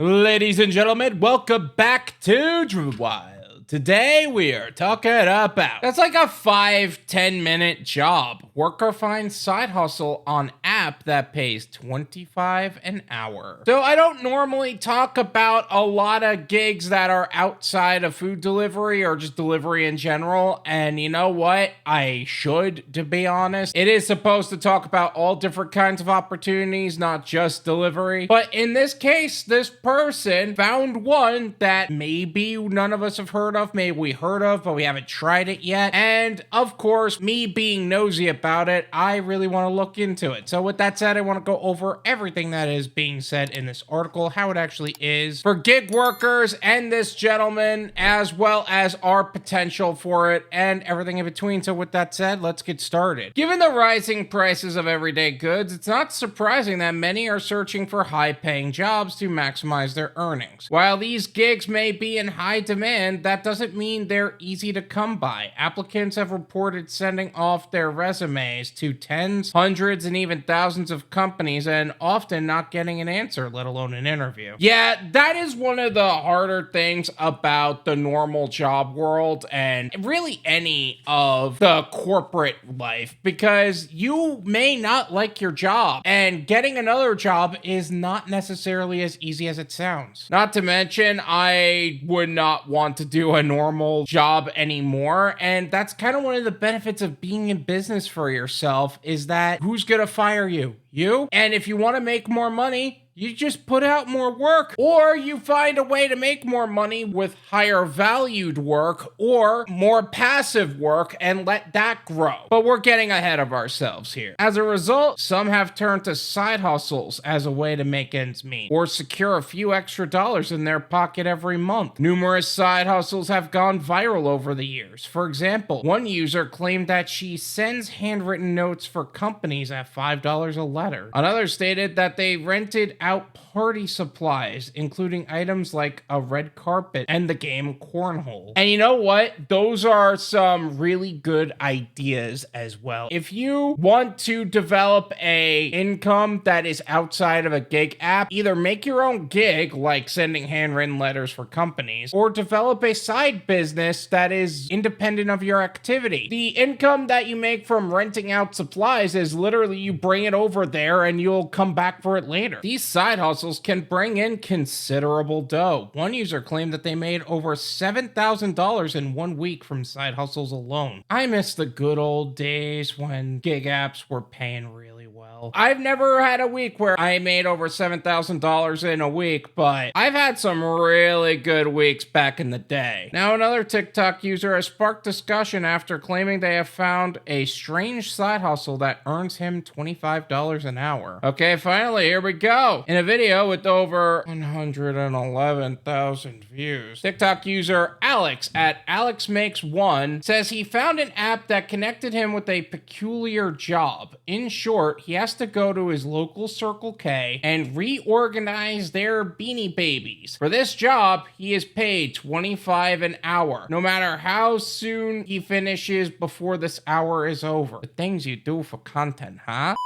Ladies and gentlemen, welcome back to Driven Wyld. Today we are talking about that's like a 5-10 minute job. Worker finds side hustle on app that pays $25 an hour. So I don't normally talk about a lot of gigs that are outside of food delivery or just delivery in general. And you know what? I should, to be honest. It is supposed to talk about all different kinds of opportunities, not just delivery. But in this case, this person found one that maybe none of us have heard of, maybe we heard of, but we haven't tried it yet. And of course, me being nosy about it, I really want to look into it. So with that said, I want to go over everything that is being said in this article, how it actually is for gig workers and this gentleman, as well as our potential for it and everything in between. So with that said, let's get started. Given the rising prices of everyday goods, it's not surprising that many are searching for high-paying jobs to maximize their earnings. While these gigs may be in high demand, that doesn't mean they're easy to come by. Applicants have reported sending off their resumes to tens, hundreds, and even thousands of companies and often not getting an answer, let alone an interview. Yeah, that is one of the harder things about the normal job world and really any of the corporate life, because you may not like your job and getting another job is not necessarily as easy as it sounds. Not to mention, I would not want to do a normal job anymore, and that's kind of one of the benefits of being in business for yourself, is that who's gonna fire you? You? And if you want to make more money, you just put out more work, or you find a way to make more money with higher valued work or more passive work and let that grow. But we're getting ahead of ourselves here. As a result, some have turned to side hustles as a way to make ends meet or secure a few extra dollars in their pocket every month. Numerous side hustles have gone viral over the years. For example, one user claimed that she sends handwritten notes for companies at $5 a letter. Another stated that they rented out party supplies, including items like a red carpet and the game cornhole. And you know what? Those are some really good ideas as well. If you want to develop a income that is outside of a gig app, either make your own gig, like sending handwritten letters for companies, or develop a side business that is independent of your activity. The income that you make from renting out supplies is literally you bring it over there and you'll come back for it later. These side hustles can bring in considerable dough. One user claimed that they made over $7,000 in 1 week from side hustles alone. I miss the good old days when gig apps were paying really well. I've never had a week where I made over $7,000 in a week, but I've had some really good weeks back in the day. Now, another TikTok user has sparked discussion after claiming they have found a strange side hustle that earns him $25 an hour. Okay, finally, here we go. In a video with over 111,000 views, TikTok user Alex at AlexMakes1 says he found an app that connected him with a peculiar job. In short, he has to go to his local Circle K and reorganize their Beanie Babies. For this job, he is paid $25 an hour, no matter how soon he finishes before this hour is over. The things you do for content, huh?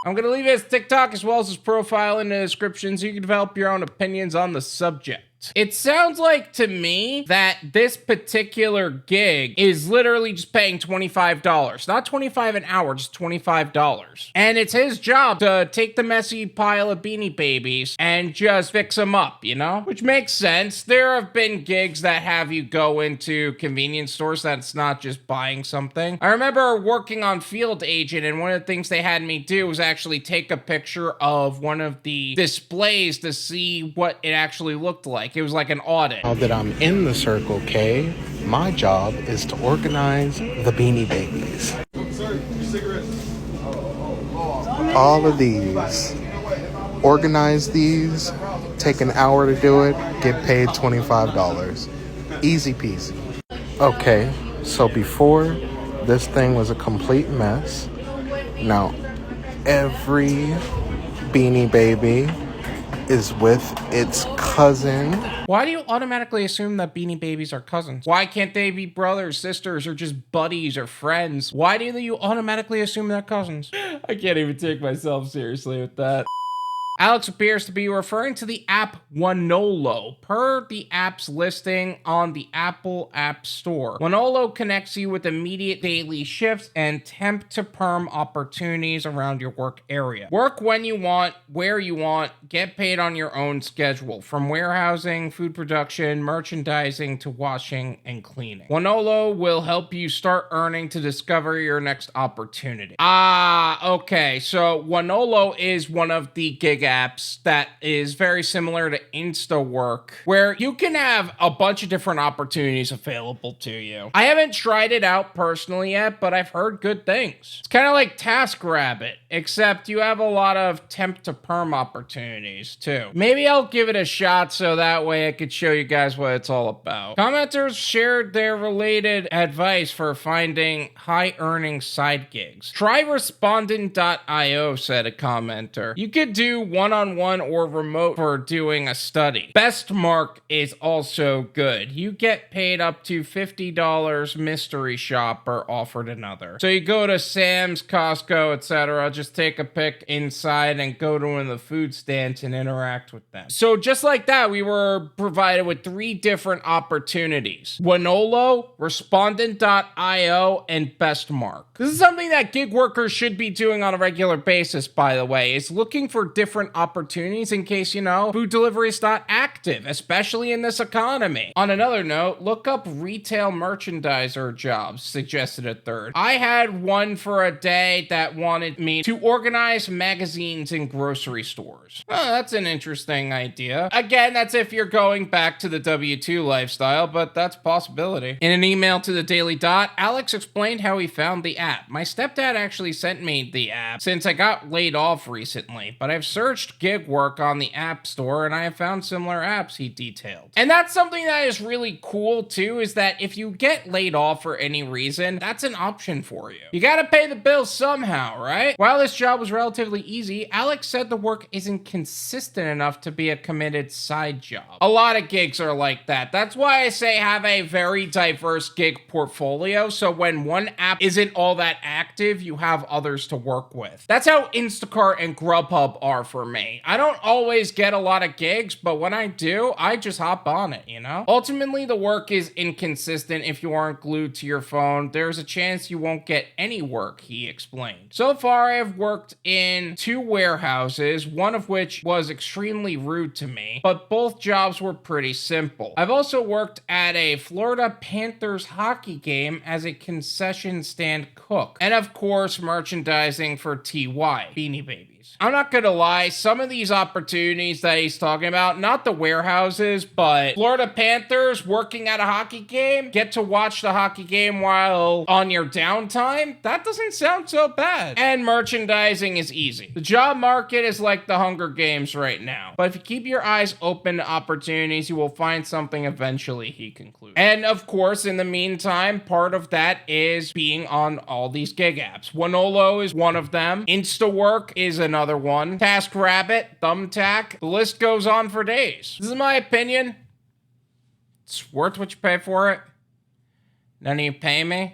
I'm going to leave his TikTok as well as his profile in the description so you can develop your own opinions on the subject. It sounds like to me that this particular gig is literally just paying $25. Not $25 an hour, just $25. And it's his job to take the messy pile of Beanie Babies and just fix them up, you know? Which makes sense. There have been gigs that have you go into convenience stores that's not just buying something. I remember working on Field Agent, and one of the things they had me do was actually take a picture of one of the displays to see what it actually looked like. It was like an audit. Now that I'm in the Circle K, my job is to organize the Beanie Babies. All of these. Organize these, take an hour to do it, get paid $25. Easy peasy. Okay, so before, this thing was a complete mess. Now, every Beanie Baby is with its cousin. Why do you automatically assume that Beanie Babies are cousins? Why can't they be brothers, sisters, or just buddies or friends? Why do you automatically assume they're cousins? I can't even take myself seriously with that. Alex appears to be referring to the app Wolo, per the app's listing on the Apple App Store. Wolo connects you with immediate daily shifts and temp to perm opportunities around your work area. Work when you want, where you want, get paid on your own schedule, from warehousing, food production, merchandising to washing and cleaning. Wolo will help you start earning to discover your next opportunity. Okay, so Wolo is one of the gig apps that is very similar to Instawork, where you can have a bunch of different opportunities available to you. I haven't tried it out personally yet, but I've heard good things. It's kind of like TaskRabbit, except you have a lot of temp to perm opportunities too. Maybe I'll give it a shot so that way I could show you guys what it's all about. Commenters shared their related advice for finding high-earning side gigs. Try Respondent.io, said a commenter. You could do one-on-one or remote for doing a study. Bestmark is also good. You get paid up to $50. Mystery shopper offered another. So you go to Sam's, Costco, etc. Just take a pic inside and go to one of the food stands and interact with them. So just like that, we were provided with 3 different opportunities: Wolo, Respondent.io, and Bestmark. This is something that gig workers should be doing on a regular basis, by the way, is looking for different opportunities in case, food delivery is not active, especially in this economy. On another note, look up retail merchandiser jobs, suggested a third. I had one for a day that wanted me to organize magazines in grocery stores. Oh, that's an interesting idea. Again, that's if you're going back to the W-2 lifestyle, but that's a possibility. In an email to the Daily Dot, Alex explained how he found the app. My stepdad actually sent me the app since I got laid off recently, but I've searched gig work on the App Store and I have found similar apps, he detailed. And that's something that is really cool too, is that if you get laid off for any reason, that's an option for you. You gotta pay the bills somehow, right? While this job was relatively easy, Alex said the work isn't consistent enough to be a committed side job. A lot of gigs are like that. That's why I say have a very diverse gig portfolio, so when one app isn't all that active, you have others to work with. That's how Instacart and Grubhub are for me. I don't always get a lot of gigs, but when I do, I just hop on it, Ultimately, the work is inconsistent. If you aren't glued to your phone, there's a chance you won't get any work, he explained. So far, I have worked in 2 warehouses, one of which was extremely rude to me, but both jobs were pretty simple. I've also worked at a Florida Panthers hockey game as a concession stand cook, and of course, merchandising for TY, Beanie Babies. I'm not gonna lie, some of these opportunities that he's talking about, not the warehouses, but Florida Panthers working at a hockey game, get to watch the hockey game while on your downtime, that doesn't sound so bad. And merchandising is easy. The job market is like the Hunger Games right now, but if you keep your eyes open to opportunities, you will find something eventually, he concluded. And of course, in the meantime, part of that is being on all these gig apps. Wolo is one of them. Instawork is another one. TaskRabbit, Thumbtack, the list goes on for days. This is my opinion. It's worth what you pay for it. None of you pay me.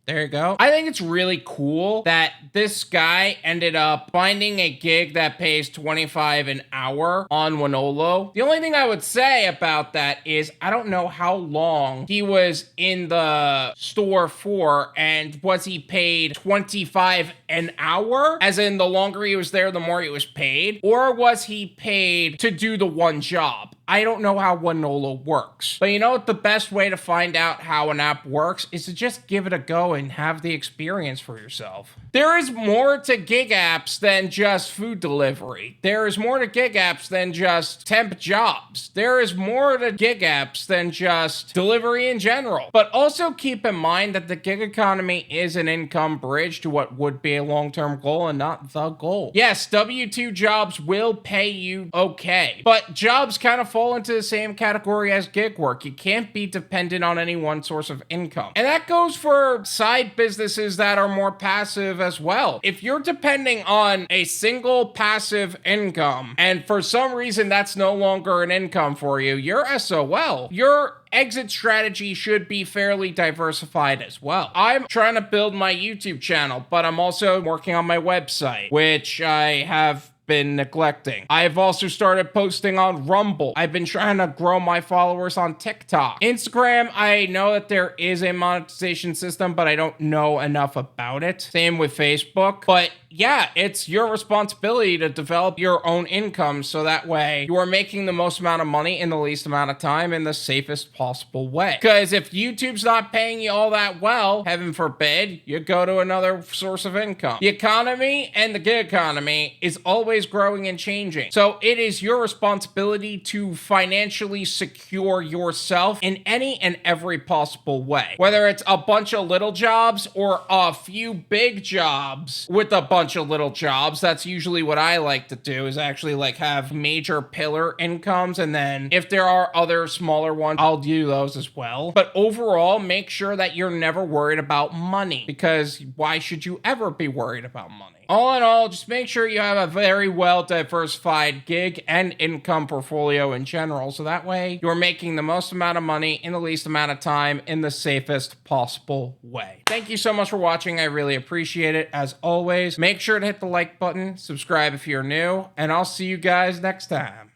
There you go. I think it's really cool that this guy ended up finding a gig that pays $25 an hour on Wolo. The only thing I would say about that is I don't know how long he was in the store for, and was he paid $25 an hour? As in the longer he was there, the more he was paid? Or was he paid to do the one job? I don't know how Wolo works. But you know what? The best way to find out how an app works is to just give it a go and have the experience for yourself. There is more to gig apps than just food delivery. There is more to gig apps than just temp jobs. There is more to gig apps than just delivery in general. But also keep in mind that the gig economy is an income bridge to what would be a long-term goal and not the goal. Yes, W-2 jobs will pay you okay, but jobs kind of fall into the same category as gig work. You can't be dependent on any one source of income. And that goes for side businesses that are more passive as well. If you're depending on a single passive income, and for some reason that's no longer an income for you, you're SOL. Your exit strategy should be fairly diversified as well. I'm trying to build my YouTube channel, but I'm also working on my website, which I have been neglecting. I've also started posting on Rumble. I've been trying to grow my followers on TikTok. Instagram, I know that there is a monetization system, but I don't know enough about it. Same with Facebook. But yeah, it's your responsibility to develop your own income so that way you are making the most amount of money in the least amount of time in the safest possible way. Because if YouTube's not paying you all that well, heaven forbid, you go to another source of income. The economy and the gig economy is always growing and changing. So it is your responsibility to financially secure yourself in any and every possible way. Whether it's a bunch of little jobs or a few big jobs with a bunch of little jobs, that's usually what I like to do, is actually like have major pillar incomes, and then if there are other smaller ones, I'll do those as well. But overall, make sure that you're never worried about money, because why should you ever be worried about money? All in all, just make sure you have a very well diversified gig and income portfolio in general, so that way you're making the most amount of money in the least amount of time in the safest possible way. Thank you so much for watching. I really appreciate it. As always, make sure to hit the like button, subscribe if you're new, and I'll see you guys next time.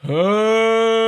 Peace.